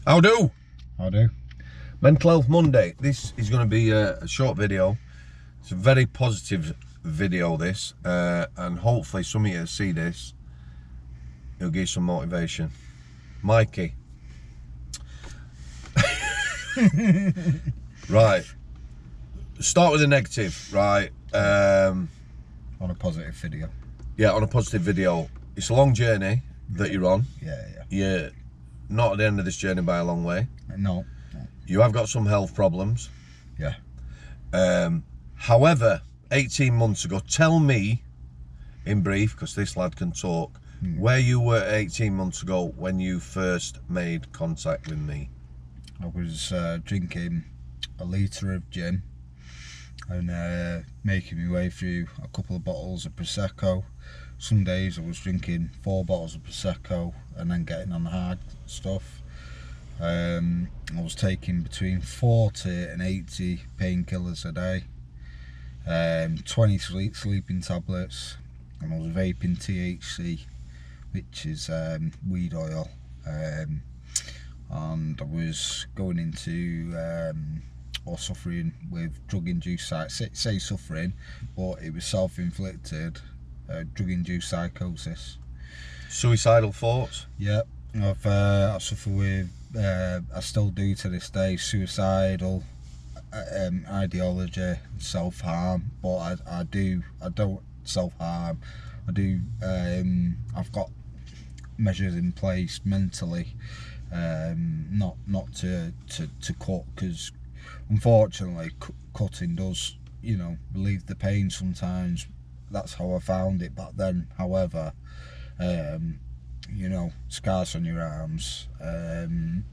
How do? I do. Mental Health Monday. This is going to be a short video. It's a very positive video, this, and hopefully some of you see this, it'll give you some motivation. Mikey. Right. Start with the negative, right? On a positive video. Yeah, on a positive video. It's a long journey that you're on. Yeah. You're not at the end of this journey by a long way. No. You have got some health problems. Yeah. However, 18 months ago, tell me in brief, because this lad can talk, where you were 18 months ago when you first made contact with me. I was drinking a litre of gin and making my way through a couple of bottles of Prosecco. Some days I was drinking 4 bottles of Prosecco and then getting on the hard stuff. I was taking between 40 and 80 painkillers a day, 20 sleeping tablets, and I was vaping THC, which is weed oil, and I was going into or suffering with drug-induced say suffering, but it was self-inflicted drug-induced psychosis. Suicidal thoughts? Yeah, I suffer with, I still do to this day, suicidal ideology, self-harm, but I don't self-harm. I do, I've got measures in place mentally, not to cut, because unfortunately cutting does, relieve the pain sometimes. That's how I found it back then. However, scars on your arms, and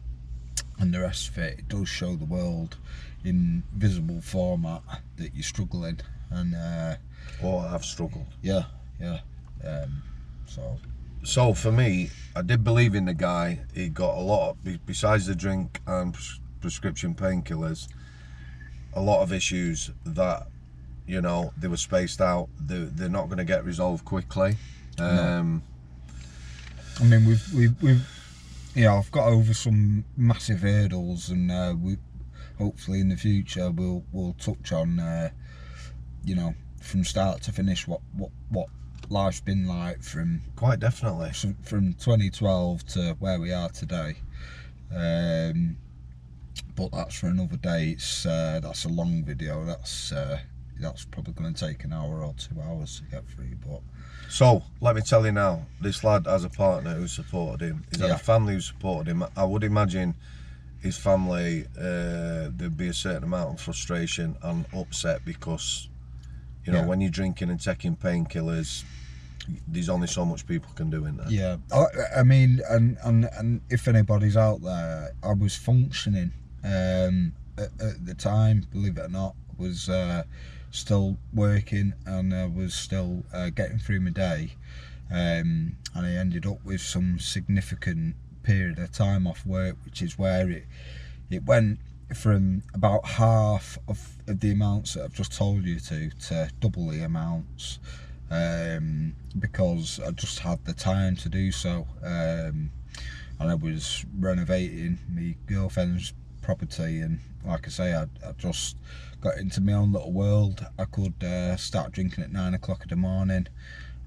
the rest of it, it does show the world in visible format that you're struggling, and I've struggled. Yeah. So for me, I did believe in the guy. He got a lot, besides the drink and prescription painkillers, a lot of issues that, they were spaced out. They're not going to get resolved quickly. No. I mean, we've I've got over some massive hurdles, and we hopefully in the future we'll touch on, from start to finish what life's been like from quite definitely from 2012 to where we are today. But that's for another day. That's a long video. That's probably going to take an hour or 2 hours to get through. But so let me tell you now, this lad has a partner who supported him. He's had a family who supported him. I would imagine his family, there'd be a certain amount of frustration and upset, because when you're drinking and taking painkillers, there's only so much people can do in there. Yeah, I mean, and if anybody's out there, I was functioning at the time, believe it or not. I was still working, and I was still getting through my day, and I ended up with some significant period of time off work, which is where it went from about half of the amounts that I've just told you to double the amounts, because I just had the time to do so, and I was renovating my girlfriend's property, and like I say, I just got into my own little world. I could start drinking at 9 o'clock in the morning,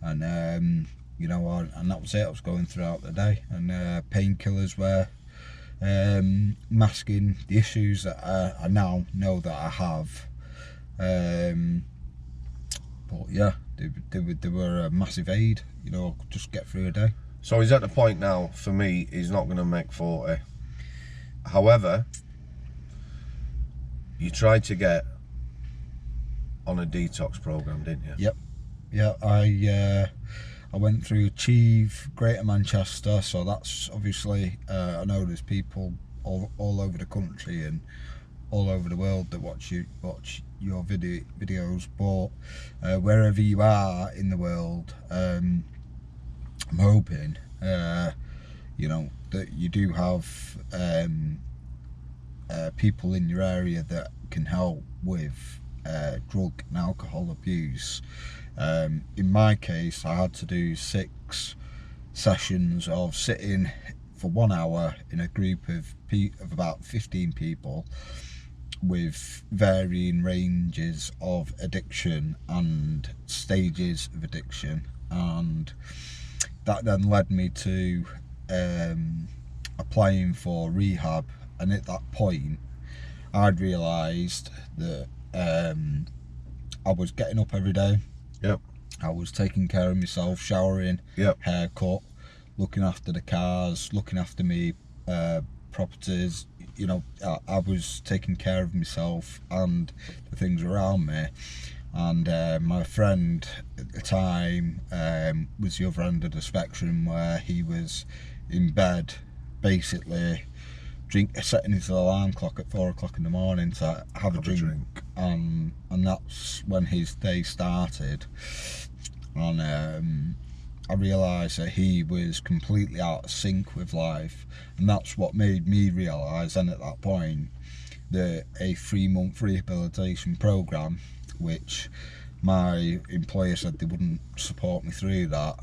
and and that was it. I was going throughout the day, and painkillers were masking the issues that I now know that I have. But yeah, they were a massive aid. I could just get through a day. So he's at the point now, for me, he's not going to make 40. However, you tried to get on a detox program, didn't you? Yep. Yeah, I went through Achieve Greater Manchester, so that's obviously, I know there's people all over the country and all over the world that watch your videos, but wherever you are in the world, I'm hoping that you do have people in your area that can help with drug and alcohol abuse. In my case, I had to do 6 sessions of sitting for 1 hour in a group of about 15 people with varying ranges of addiction and stages of addiction, and that then led me to applying for rehab. And at that point I'd realised that I was getting up every day. Yep. I was taking care of myself, showering, Yep. haircut, looking after the cars, looking after me properties. You know, I was taking care of myself and the things around me. And my friend at the time was the other end of the spectrum, where he was in bed, basically setting his alarm clock at 4 o'clock in the morning to have a drink. And that's when his day started. And I realised that he was completely out of sync with life, and that's what made me realise then at that point that a 3-month rehabilitation programme, which my employer said they wouldn't support me through that,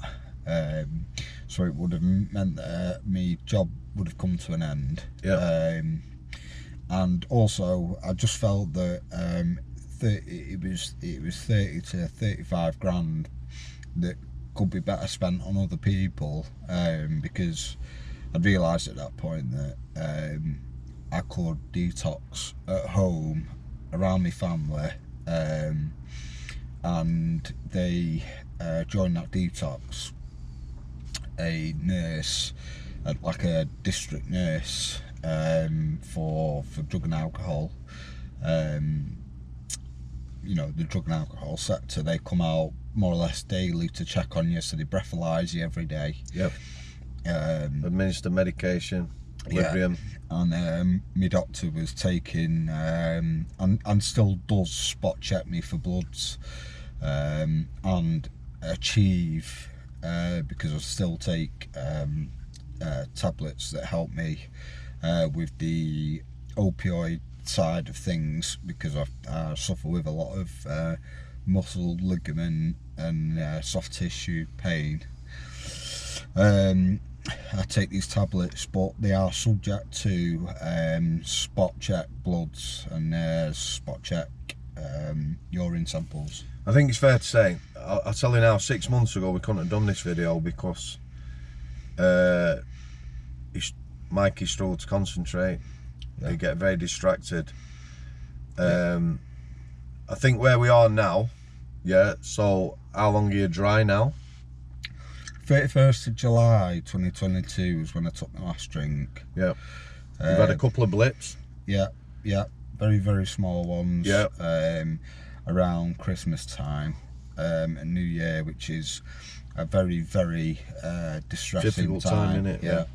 so it would have meant that my job would have come to an end. Yeah. And also I just felt that it was 30 to 35 grand that could be better spent on other people, because I'd realised at that point that I could detox at home around my family, and they during that detox, a nurse, like a district nurse for drug and alcohol, you know, the drug and alcohol sector, they come out more or less daily to check on you, so they breathalyse you every day. Yep. Administer medication, Librium. Yeah. And my doctor was taking and still does spot check me for bloods, and achieve, because I still take tablets that help me with the opioid side of things, because I suffer with a lot of muscle, ligament and soft tissue pain. I take these tablets, but they are subject to spot check bloods and spot check urine samples. I think it's fair to say, I'll tell you now, 6 months ago we couldn't have done this video because Mikey struggled to concentrate. Yeah. He'd get very distracted. I think where we are now, yeah, so how long are you dry now? 31st of July 2022 was when I took my last drink. Yeah. You've had a couple of blips? Yeah, very, very small ones. Yeah. Around Christmas time and New Year, which is a very, very distressing difficult time, innit? Yeah.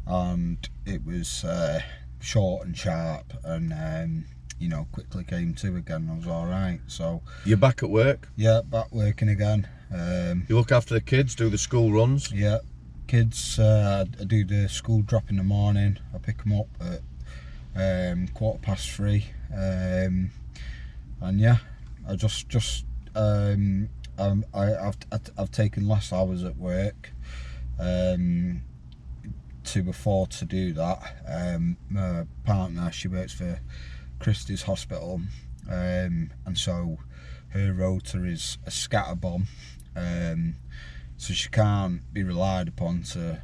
And it was short and sharp, and you know, quickly came to again. I was all right. So you're back at work? Yeah, back working again. You look after the kids, do the school runs? Yeah, kids. I do the school drop in the morning. I pick them up at 3:15, and yeah, I I've taken less hours at work to afford to do that. My partner, she works for Christie's Hospital, and so her rota is a scatterbomb, so she can't be relied upon to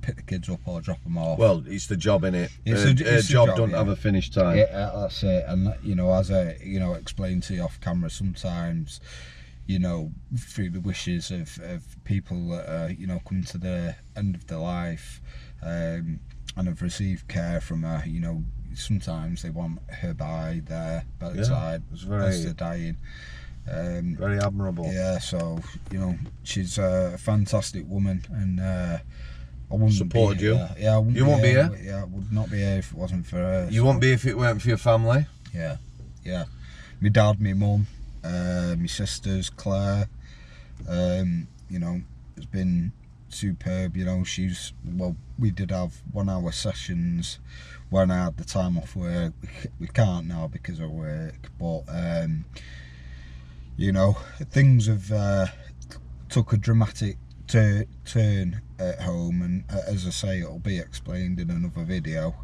pick the kids up or drop them off. Well, it's the job, innit? Her job doesn't have a finish time. Yeah, that's it. And you know, as I explained to you off camera, sometimes, you know, through the wishes of people that are, come to the end of their life, and have received care from her, you know, sometimes they want her by their bedside as they're dying. Very admirable. Yeah, so, you know, she's a fantastic woman, and I wouldn't supported you. Yeah, I wouldn't. You won't be here. Yeah, I would not be here if it wasn't for her. You won't be if it weren't for your family. Yeah. My dad, my mum, my sisters, Claire. You know, it's been superb. You know, we did have 1 hour sessions when I had the time off work. We can't now because of work, but you know, things have took a dramatic turn at home, and as I say, it'll be explained in another video,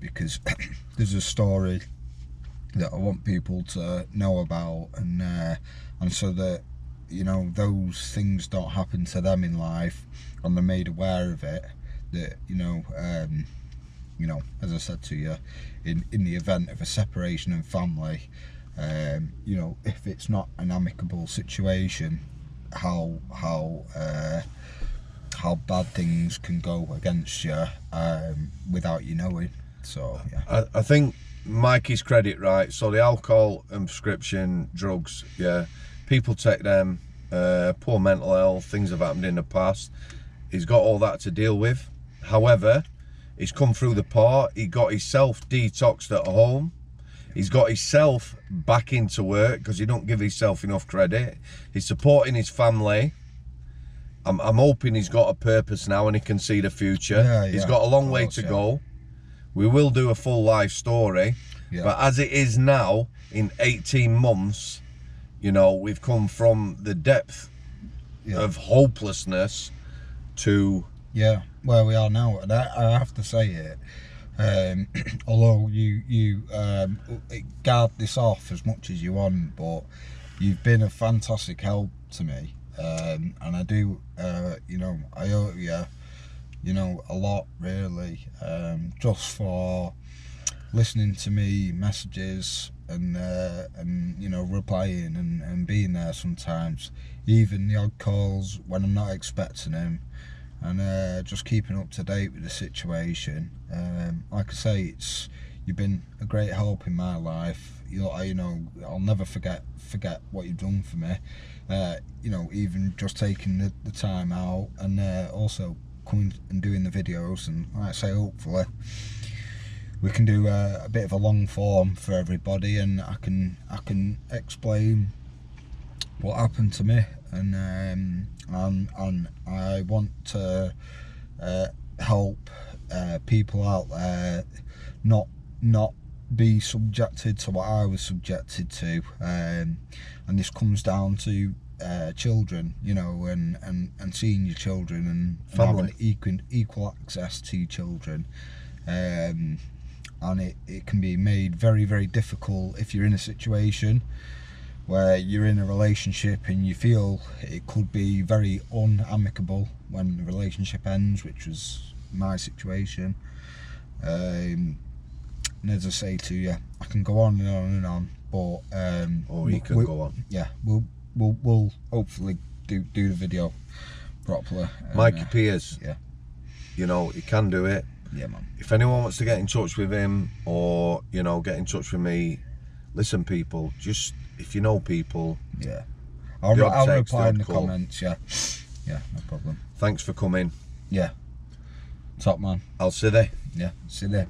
because there's a story that I want people to know about, and so that, you know, those things don't happen to them in life, and they're made aware of it. That, you know, as I said to you, in the event of a separation in family, you know, if it's not an amicable situation, how bad things can go against you without you knowing. So yeah, I think Mikey's credit, right? So the alcohol and prescription drugs, yeah, people take them. Poor mental health, things have happened in the past. He's got all that to deal with. However, he's come through the part. He got himself detoxed at home. He's got himself back into work because he don't give himself enough credit. He's supporting his family. I'm hoping he's got a purpose now and he can see the future. Yeah, he's got a long way to go. We will do a full life story. Yeah. But as it is now, in 18 months, you know, we've come from the depth of hopelessness to where we are now. And I have to say it, although you guard this off as much as you want, but you've been a fantastic help to me, and I do, you know, I owe you, you know, a lot, really, just for listening to me messages and you know, replying and being there sometimes, even the odd calls when I'm not expecting them, and just keeping up to date with the situation. Like I say, you've been a great help in my life. You know, I'll never forget what you've done for me. You know, even just taking the time out, and also coming and doing the videos, and like I say, hopefully we can do a bit of a long form for everybody, and I can explain what happened to me, and I want to help people out there not be subjected to what I was subjected to, and this comes down to children, you know, and seeing your children and having equal access to your children. And it can be made very, very difficult if you're in a situation where you're in a relationship and you feel it could be very unamicable when the relationship ends, which was my situation. And as I say to you, I can go on and on and on, but or you can go on. Yeah, we'll hopefully do the video properly. Mikey Piers, yeah, you know, he can do it. Yeah, man. If anyone wants to get in touch with him, or, you know, get in touch with me, listen, people, just, if you know people, yeah, I'll reply in the comments. Yeah, no problem. Thanks for coming. Yeah, top man. I'll see you there. Yeah, see you there.